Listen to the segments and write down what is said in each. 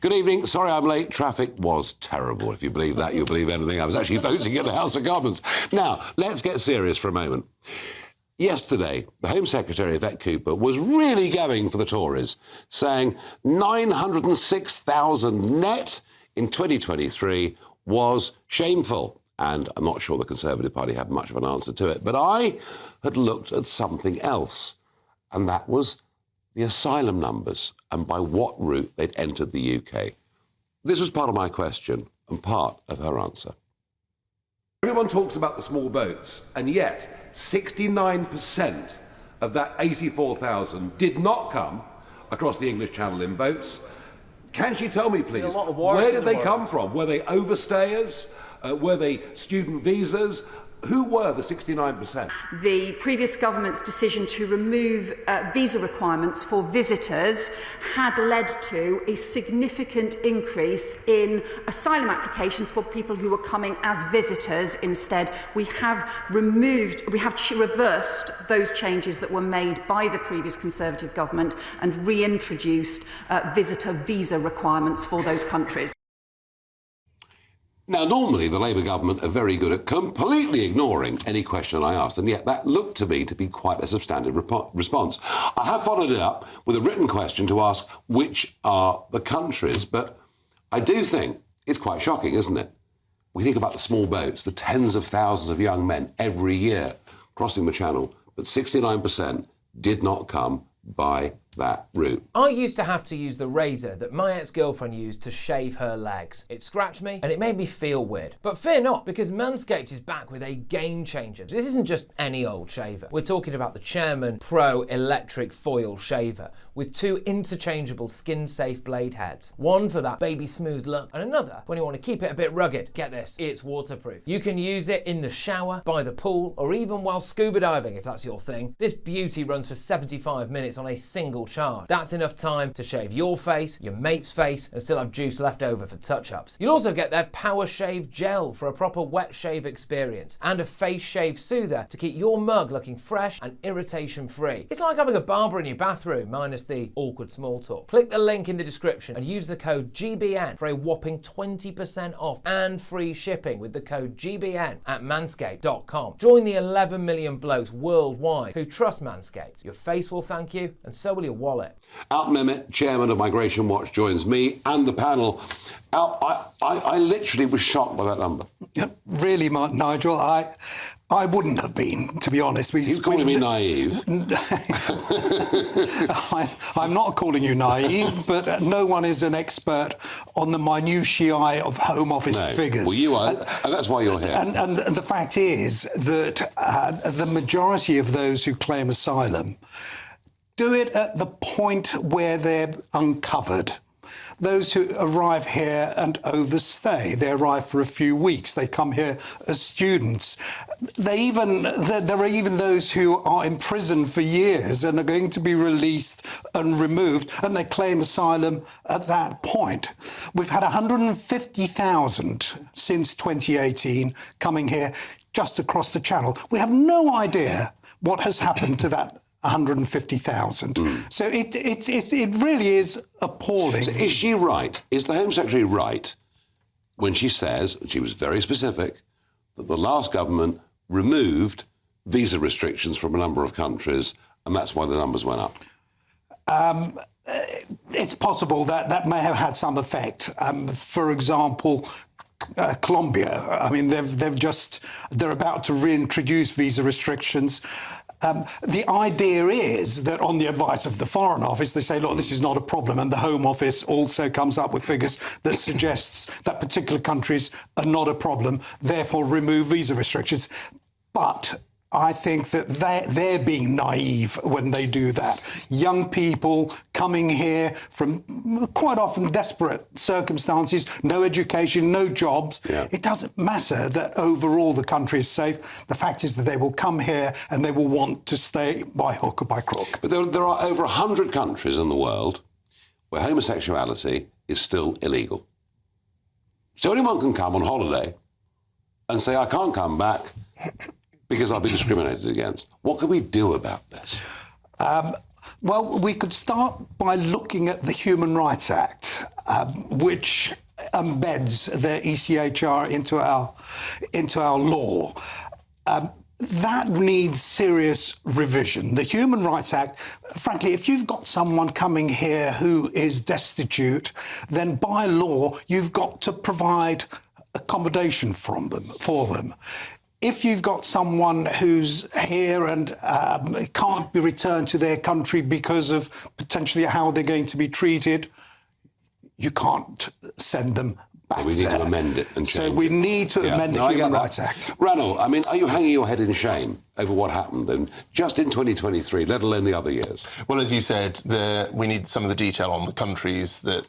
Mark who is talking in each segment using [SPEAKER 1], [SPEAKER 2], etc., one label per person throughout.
[SPEAKER 1] Good evening. Sorry I'm late. Traffic was terrible. If you believe that, you'll believe anything. I was actually voting in the House of Commons. Now, let's get serious for a moment. Yesterday, the Home Secretary, Yvette Cooper, was really going for the Tories, saying 906,000 net in 2023 was shameful. And I'm not sure the Conservative Party had much of an answer to it. But I had looked at something else, and that was the asylum numbers and by what route they'd entered the UK. This was part of my question and part of her answer.
[SPEAKER 2] Everyone talks about the small boats, and yet 69% of that 84,000 did not come across the English Channel in boats. Can she tell me, please, where did they come from? Were they overstayers? Were they student visas? Who were the 69%?
[SPEAKER 3] The previous government's decision to remove visa requirements for visitors had led to a significant increase in asylum applications for people who were coming as visitors instead. We have reversed those changes that were made by the previous Conservative government and reintroduced visitor visa requirements for those countries.
[SPEAKER 1] Now, normally the Labour government are very good at completely ignoring any question I asked, and yet that looked to me to be quite a substantive response. I have followed it up with a written question to ask which are the countries, but I do think it's quite shocking, isn't it? We think about the small boats, the tens of thousands of young men every year crossing the Channel, but 69% did not come by that route.
[SPEAKER 4] I used to have to use the razor that my ex-girlfriend used to shave her legs. It scratched me and it made me feel weird. But fear not, because Manscaped is back with a game changer. This isn't just any old shaver. We're talking about the Chairman Pro Electric Foil Shaver with two interchangeable skin-safe blade heads. One for that baby smooth look and another when you want to keep it a bit rugged. Get this, it's waterproof. You can use it in the shower, by the pool, or even while scuba diving if that's your thing. This beauty runs for 75 minutes on a single charge. That's enough time to shave your face, your mate's face, and still have juice left over for touch-ups. You'll also get their Power Shave Gel for a proper wet shave experience, and a face shave soother to keep your mug looking fresh and irritation-free. It's like having a barber in your bathroom, minus the awkward small talk. Click the link in the description and use the code GBN for a whopping 20% off and free shipping with the code GBN at manscaped.com. Join the 11 million blokes worldwide who trust Manscaped. Your face will thank you, and so will your wallet.
[SPEAKER 1] Al Mehmet, chairman of Migration Watch, joins me and the panel. Al, I literally was shocked by that number.
[SPEAKER 5] Really, Nigel, I wouldn't have been, to be honest.
[SPEAKER 1] He's calling me naive.
[SPEAKER 5] I'm not calling you naive, but no one is an expert on the minutiae of Home Office figures.
[SPEAKER 1] Well, you are, and that's why you're here.
[SPEAKER 5] And the fact is that the majority of those who claim asylum do it at the point where they're uncovered. Those who arrive here and overstay, they arrive for a few weeks, they come here as students. There are even those who are in prison for years and are going to be released and removed, and they claim asylum at that point. We've had 150,000 since 2018 coming here just across the Channel. We have no idea what has happened to that 150,000. So it really is appalling.
[SPEAKER 1] So is she right? Is the Home Secretary right when she says, and she was very specific, that the last government removed visa restrictions from a number of countries and that's why the numbers went up?
[SPEAKER 5] It's possible that may have had some effect. For example, Colombia, I mean, they're about to reintroduce visa restrictions. The idea is that on the advice of the Foreign Office, they say, look, this is not a problem. And the Home Office also comes up with figures that suggests that particular countries are not a problem, therefore remove visa restrictions. But I think that they're being naive when they do that. Young people coming here from quite often desperate circumstances, no education, no jobs. Yeah. It doesn't matter that overall the country is safe. The fact is that they will come here and they will want to stay by hook or by crook.
[SPEAKER 1] But there are over 100 countries in the world where homosexuality is still illegal. So anyone can come on holiday and say, I can't come back because I'll be discriminated against. What can we do about this?
[SPEAKER 5] Well, we could start by looking at the Human Rights Act. which embeds the ECHR into our law. That needs serious revision. The Human Rights Act, frankly, if you've got someone coming here who is destitute, then by law you've got to provide accommodation for them. If you've got someone who's here and can't be returned to their country because of potentially how they're going to be treated, you can't send them back
[SPEAKER 1] we need
[SPEAKER 5] there.
[SPEAKER 1] to amend it and change
[SPEAKER 5] So we need to amend the Human
[SPEAKER 1] I
[SPEAKER 5] Rights Act.
[SPEAKER 1] Ranald, I mean, are you hanging your head in shame over what happened and just in 2023, let alone the other years?
[SPEAKER 6] Well, as you said, we need some of the detail on the countries that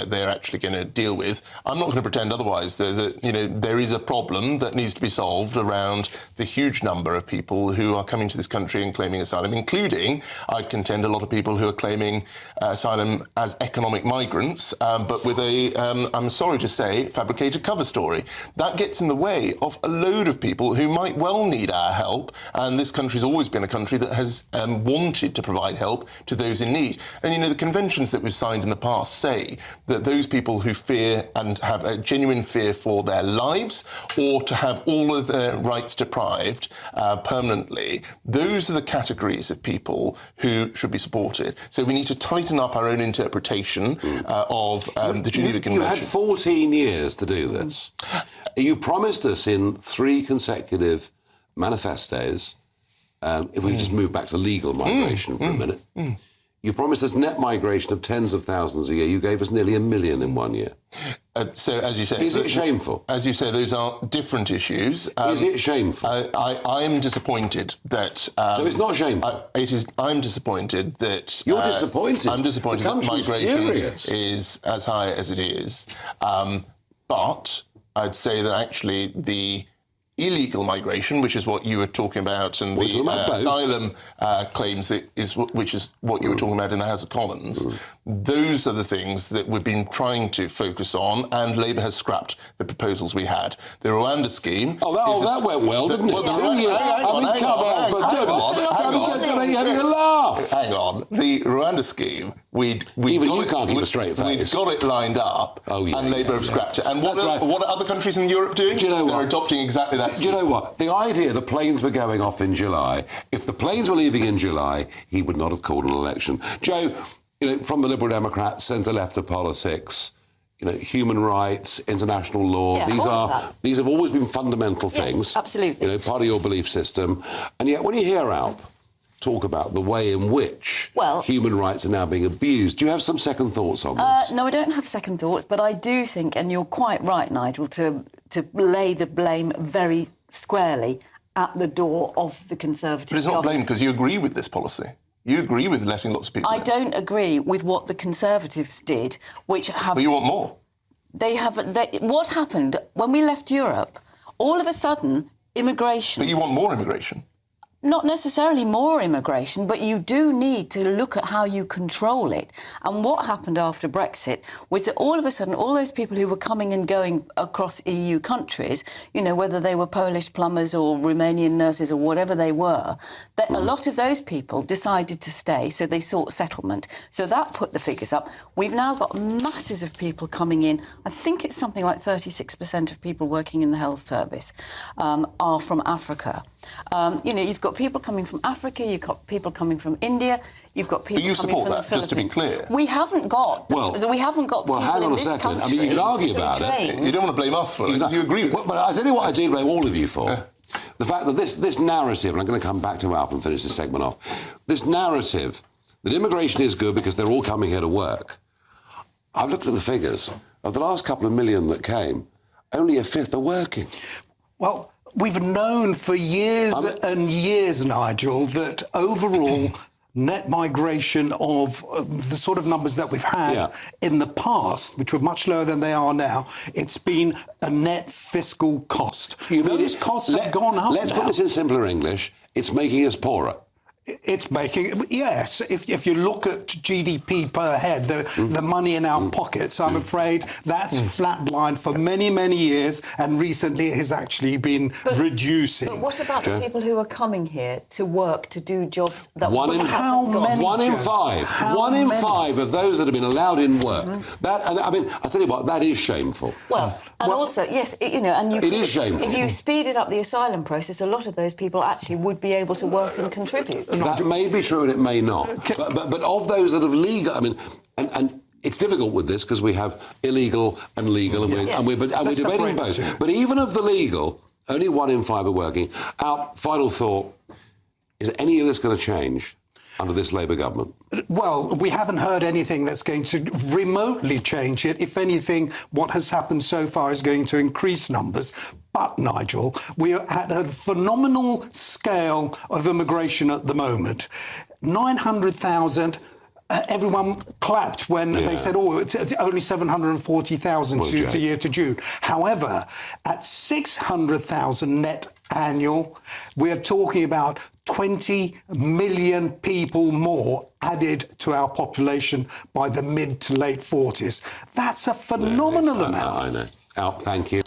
[SPEAKER 6] they're actually going to deal with. I'm not going to pretend otherwise, though, that there is a problem that needs to be solved around the huge number of people who are coming to this country and claiming asylum, including, I'd contend, a lot of people who are claiming asylum as economic migrants, but with a, I'm sorry to say, fabricated cover story. That gets in the way of a load of people who might well need our help. And this country's always been a country that has wanted to provide help to those in need. And, the conventions that we've signed in the past say that those people who fear and have a genuine fear for their lives or to have all of their rights deprived permanently, those are the categories of people who should be supported. So we need to tighten up our own interpretation of the Geneva Convention.
[SPEAKER 1] You had 14 years to do this. You promised us in 3 consecutive manifestos, if we just move back to legal migration for a minute, you promised us net migration of tens of thousands a year. You gave us nearly 1 million in 1 year.
[SPEAKER 6] So, as you say...
[SPEAKER 1] Is it shameful?
[SPEAKER 6] As you say, those are different issues.
[SPEAKER 1] Is it shameful?
[SPEAKER 6] I am disappointed that...
[SPEAKER 1] so it's not shameful?
[SPEAKER 6] I'm disappointed that...
[SPEAKER 1] You're disappointed?
[SPEAKER 6] I'm disappointed that migration
[SPEAKER 1] furious.
[SPEAKER 6] is as high as it is. But I'd say that actually the illegal migration, which is what you were talking about, and the asylum claims, which is what you were talking about in the House of Commons, those are the things that we've been trying to focus on, and Labour has scrapped the proposals we had. The Rwanda scheme...
[SPEAKER 1] that went well, didn't it? Come on, for goodness. You're having a laugh.
[SPEAKER 6] Hang on. The Rwanda scheme,
[SPEAKER 1] even you can't keep a straight face.
[SPEAKER 6] We've got it lined up, and Labour have scrapped it. And what are other countries in Europe doing?
[SPEAKER 1] Do you know what?
[SPEAKER 6] They're adopting exactly that.
[SPEAKER 1] Do you know what? The idea the planes were going off in July, if the planes were leaving in July, he would not have called an election. Joe, from the Liberal Democrats, centre-left of politics, human rights, international law, these have always been fundamental things.
[SPEAKER 7] Yes, absolutely.
[SPEAKER 1] Part of your belief system. And yet when you hear Alp talk about the way in which human rights are now being abused, do you have some second thoughts on this?
[SPEAKER 7] No, I don't have second thoughts, but I do think, and you're quite right, Nigel, to lay the blame very squarely at the door of the Conservative
[SPEAKER 6] But it's not blame because you agree with this policy. You agree with letting lots of people in.
[SPEAKER 7] I don't agree with what the Conservatives did, which have...
[SPEAKER 6] But you want more.
[SPEAKER 7] What happened when we left Europe, all of a sudden, immigration...
[SPEAKER 6] But you want more immigration.
[SPEAKER 7] Not necessarily more immigration, but you do need to look at how you control it. And what happened after Brexit was that all of a sudden, all those people who were coming and going across EU countries, whether they were Polish plumbers or Romanian nurses or whatever they were, that a lot of those people decided to stay, so they sought settlement. So that put the figures up. We've now got masses of people coming in. I think it's something like 36% of people working in the health service are from Africa. You've got people coming from Africa, you've got people coming from India, you've got people coming from the Philippines.
[SPEAKER 6] But you support that, just to be clear?
[SPEAKER 7] We haven't got people
[SPEAKER 1] hang on
[SPEAKER 7] in
[SPEAKER 1] a
[SPEAKER 7] this
[SPEAKER 1] second.
[SPEAKER 7] country.
[SPEAKER 1] I mean, you can argue about it.
[SPEAKER 6] You don't want to blame us for it. You agree with it.
[SPEAKER 1] But I tell you what I do blame all of you for. The fact that this narrative, and I'm going to come back to Alp and finish this segment off, this narrative that immigration is good because they're all coming here to work. I've looked at the figures. Of the last couple of million that came, only a fifth are working.
[SPEAKER 5] Well, we've known for years and years, Nigel, that overall net migration of the sort of numbers that we've had in the past, which were much lower than they are now, it's been a net fiscal cost. Those costs have gone up.
[SPEAKER 1] Let's put this in simpler English. It's making us poorer.
[SPEAKER 5] It's making, yes, if you look at GDP per head, the money in our pockets, I'm afraid that's flatlined for many, many years, and recently it has actually been reducing.
[SPEAKER 7] But what about the people who are coming here to work, to do jobs that
[SPEAKER 1] One in five of those that have been allowed in work. That, I mean, I tell you what, that is shameful.
[SPEAKER 7] Well, also, yes, you know, and
[SPEAKER 1] it is shameful.
[SPEAKER 7] If you speeded up the asylum process, a lot of those people actually would be able to work and contribute.
[SPEAKER 1] That may be true and it may not. But of those that have legal, I mean, and it's difficult with this because we have illegal and legal, and we're debating both. But even of the legal, only 1 in 5 are working. Our final thought, is any of this going to change under this Labour government?
[SPEAKER 5] Well, we haven't heard anything that's going to remotely change it. If anything, what has happened so far is going to increase numbers. But, Nigel, we're at a phenomenal scale of immigration at the moment. 900,000... everyone clapped when they said, oh, it's only 740,000 to year to June. However, at 600,000 net annual, we're talking about 20 million people more added to our population by the mid to late 40s. That's a phenomenal amount.
[SPEAKER 1] I know. Alp, thank you.